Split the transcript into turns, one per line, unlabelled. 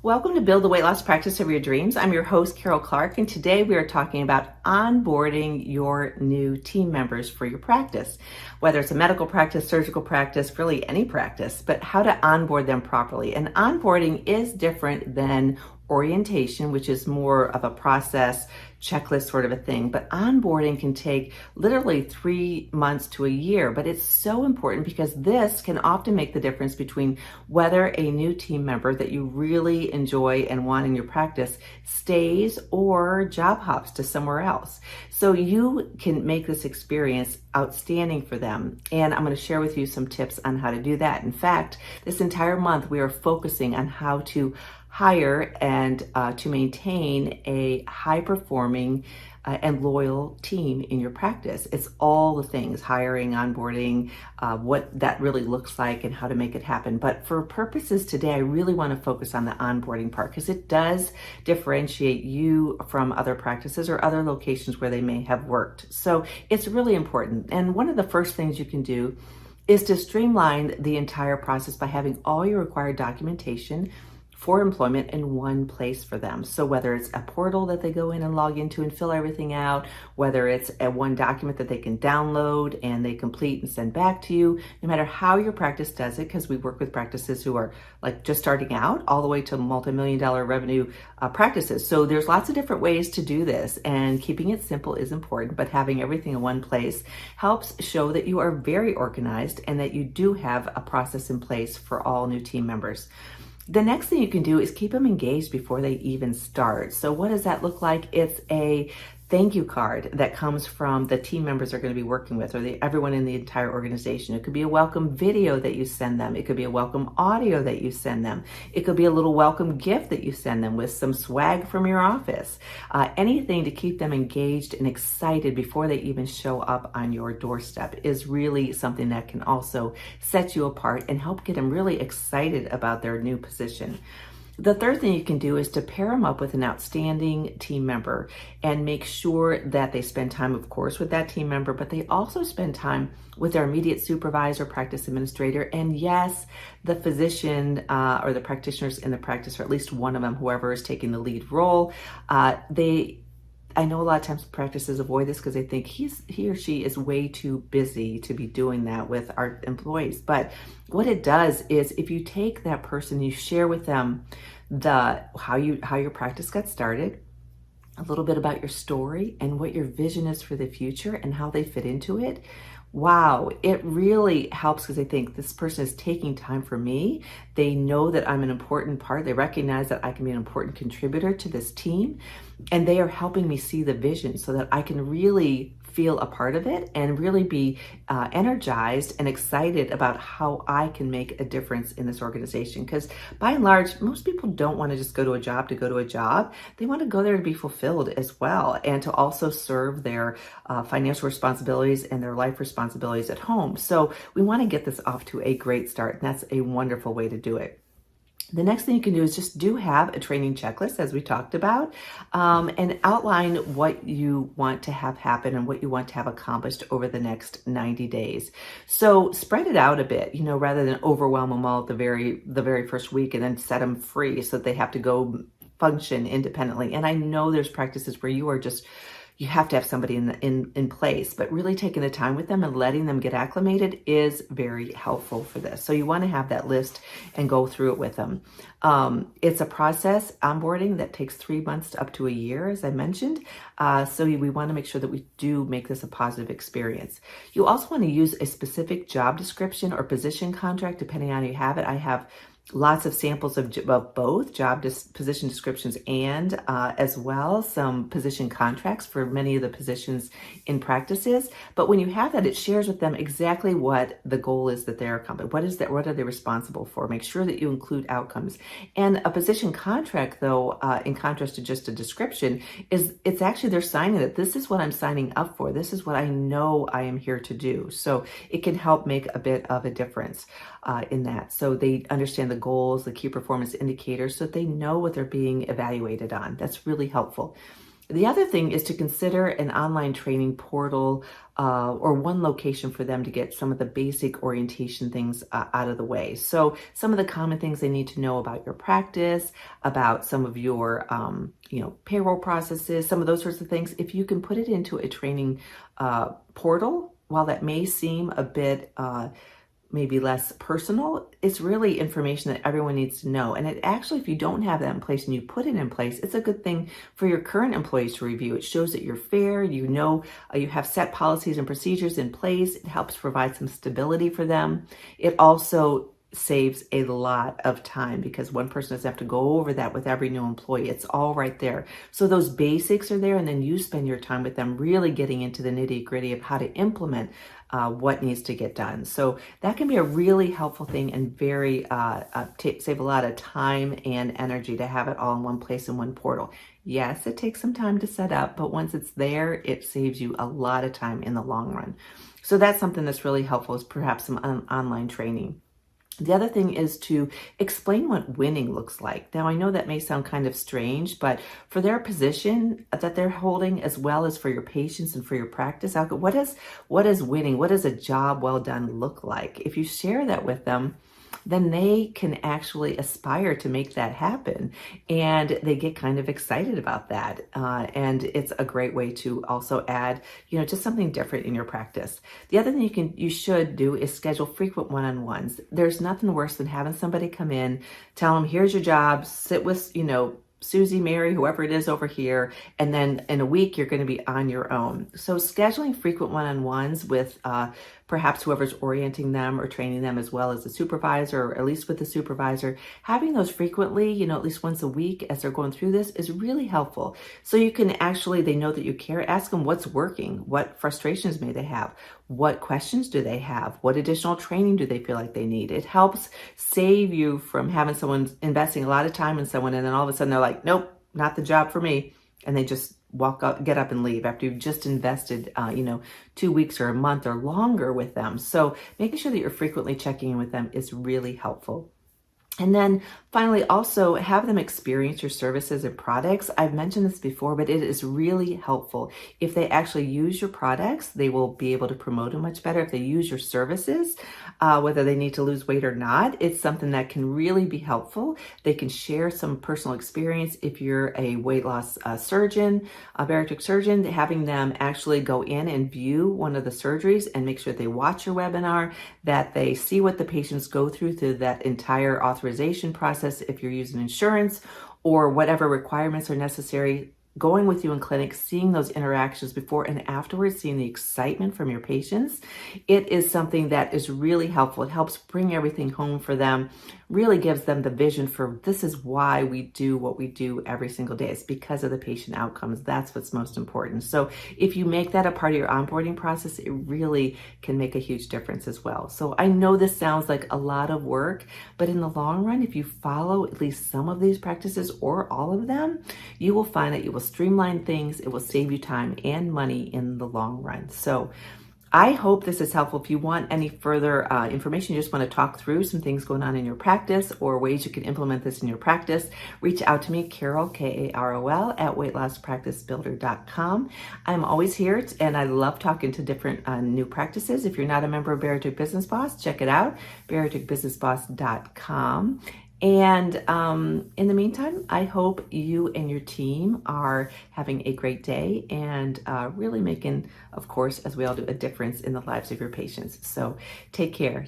Welcome to Build the Weight Loss Practice of Your Dreams. I'm your host, Carol Clark, and today we are talking about onboarding your new team members for your practice. Whether it's a medical practice, surgical practice, really any practice, but how to onboard them properly. And onboarding is different than orientation, which is more of a process, checklist sort of a thing. But onboarding can take literally 3 months to a year. But it's so important because this can often make the difference between whether a new team member that you really enjoy and want in your practice stays or job hops to somewhere else. So you can make this experience outstanding for them. And I'm going to share with you some tips on how to do that. In fact, this entire month we are focusing on how to hire and to maintain a high-performing and loyal team in your practice. It's all the things, hiring, onboarding, what that really looks like and how to make it happen. But for purposes today, I really want to focus on the onboarding part because it does differentiate you from other practices or other locations where they may have worked. So it's really important. And one of the first things you can do is to streamline the entire process by having all your required documentation for employment in one place for them. So whether it's a portal that they go in and log into and fill everything out, whether it's a one document that they can download and they complete and send back to you, no matter how your practice does it, because we work with practices who are like just starting out all the way to multi-million-dollar revenue practices. So there's lots of different ways to do this, and keeping it simple is important, but having everything in one place helps show that you are very organized and that you do have a process in place for all new team members. The next thing you can do is keep them engaged before they even start. So what does that look like? It's a thank you card that comes from the team members they're going to be working with, or everyone in the entire organization. It could be a welcome video that you send them. It could be a welcome audio that you send them. It could be a little welcome gift that you send them with some swag from your office. Anything to keep them engaged and excited before they even show up on your doorstep is really something that can also set you apart and help get them really excited about their new position. The third thing you can do is to pair them up with an outstanding team member and make sure that they spend time, of course, with that team member, but they also spend time with their immediate supervisor, practice administrator, and yes, the physician or the practitioners in the practice, or at least one of them, whoever is taking the lead role. I know a lot of times practices avoid this because they think he or she is way too busy to be doing that with our employees. But what it does is if you take that person, you share with them how your practice got started, a little bit about your story and what your vision is for the future and how they fit into it. Wow, it really helps because they think this person is taking time for me. They know that I'm an important part. They recognize that I can be an important contributor to this team, and they are helping me see the vision so that I can really feel a part of it and really be energized and excited about how I can make a difference in this organization. Because by and large, most people don't want to just go to a job to go to a job. They want to go there to be fulfilled as well, and to also serve their financial responsibilities and their life responsibilities at home. So we want to get this off to a great start, and that's a wonderful way to do it. The next thing you can do is just have a training checklist, as we talked about, and outline what you want to have happen and what you want to have accomplished over the next 90 days. So spread it out a bit, rather than overwhelm them all at the very first week and then set them free so that they have to go function independently. And I know there's practices where you have to have somebody in place, but really taking the time with them and letting them get acclimated is very helpful for this. So you want to have that list and go through it with them. It's a process, onboarding, that takes 3 months to up to a year, as I mentioned. So we want to make sure that we do make this a positive experience. You also want to use a specific job description or position contract, depending on how you have it. I have lots of samples of both position descriptions and as well some position contracts for many of the positions in practices. But when you have that, it shares with them exactly what the goal is that they're accomplishing. What are they responsible for? Make sure that you include outcomes. And a position contract, though, in contrast to just a description, it's actually they're signing that this is what I'm signing up for. This is what I know I am here to do. So it can help make a bit of a difference in that. So they understand the goals, the key performance indicators, so that they know what they're being evaluated on. That's really helpful. The other thing is to consider an online training portal or one location for them to get some of the basic orientation things out of the way. So some of the common things they need to know about your practice, about some of your payroll processes, some of those sorts of things. If you can put it into a training portal, while that may seem a bit maybe less personal, it's really information that everyone needs to know. And it actually, if you don't have that in place and you put it in place, it's a good thing for your current employees to review. It shows that you're fair, you have set policies and procedures in place. It helps provide some stability for them. It also saves a lot of time because one person doesn't have to go over that with every new employee. It's all right there. So those basics are there, and then you spend your time with them really getting into the nitty-gritty of how to implement what needs to get done. So that can be a really helpful thing and very save a lot of time and energy to have it all in one place in one portal. Yes, it takes some time to set up, but once it's there, it saves you a lot of time in the long run. So that's something that's really helpful, is perhaps some online training. The other thing is to explain what winning looks like. Now, I know that may sound kind of strange, but for their position that they're holding, as well as for your patients and for your practice, what is winning? What does a job well done look like? If you share that with them, then they can actually aspire to make that happen. And they get kind of excited about that. And it's a great way to also add, just something different in your practice. The other thing you should do is schedule frequent one-on-ones. There's nothing worse than having somebody come in, tell them, here's your job, sit with, Susie, Mary, whoever it is over here, and then in a week you're going to be on your own. So scheduling frequent one-on-ones with perhaps whoever's orienting them or training them, as well as the supervisor, or at least with the supervisor, having those frequently, at least once a week as they're going through this, is really helpful. So you can they know that you care. Ask them what's working, what frustrations may they have, what questions do they have, what additional training do they feel like they need. It helps save you from having someone investing a lot of time in someone, and then all of a sudden they're like, nope, not the job for me, and they just get up and leave after you've just invested 2 weeks or a month or longer with them. So making sure that you're frequently checking in with them is really helpful. And then finally, also have them experience your services and products. I've mentioned this before, but it is really helpful. If they actually use your products, they will be able to promote them much better. If they use your services, whether they need to lose weight or not, it's something that can really be helpful. They can share some personal experience. If you're a weight loss surgeon, a bariatric surgeon, having them actually go in and view one of the surgeries and make sure they watch your webinar, that they see what the patients go through that entire authorization process, if you're using insurance, or whatever requirements are necessary, going with you in clinic, seeing those interactions before and afterwards, seeing the excitement from your patients. It is something that is really helpful. It helps bring everything home for them, really gives them the vision for this is why we do what we do every single day. It's because of the patient outcomes. That's what's most important. So if you make that a part of your onboarding process, it really can make a huge difference as well. So I know this sounds like a lot of work, but in the long run, if you follow at least some of these practices or all of them, you will find that you will streamline things. It will save you time and money in the long run. So I hope this is helpful. If you want any further information, you just want to talk through some things going on in your practice or ways you can implement this in your practice, reach out to me, Carol, Karol, at weightlosspracticebuilder.com. I'm always here, and I love talking to different new practices. If you're not a member of Bariatric Business Boss, check it out, bariatricbusinessboss.com. And in the meantime, I hope you and your team are having a great day and really making, of course, as we all do, a difference in the lives of your patients. So take care.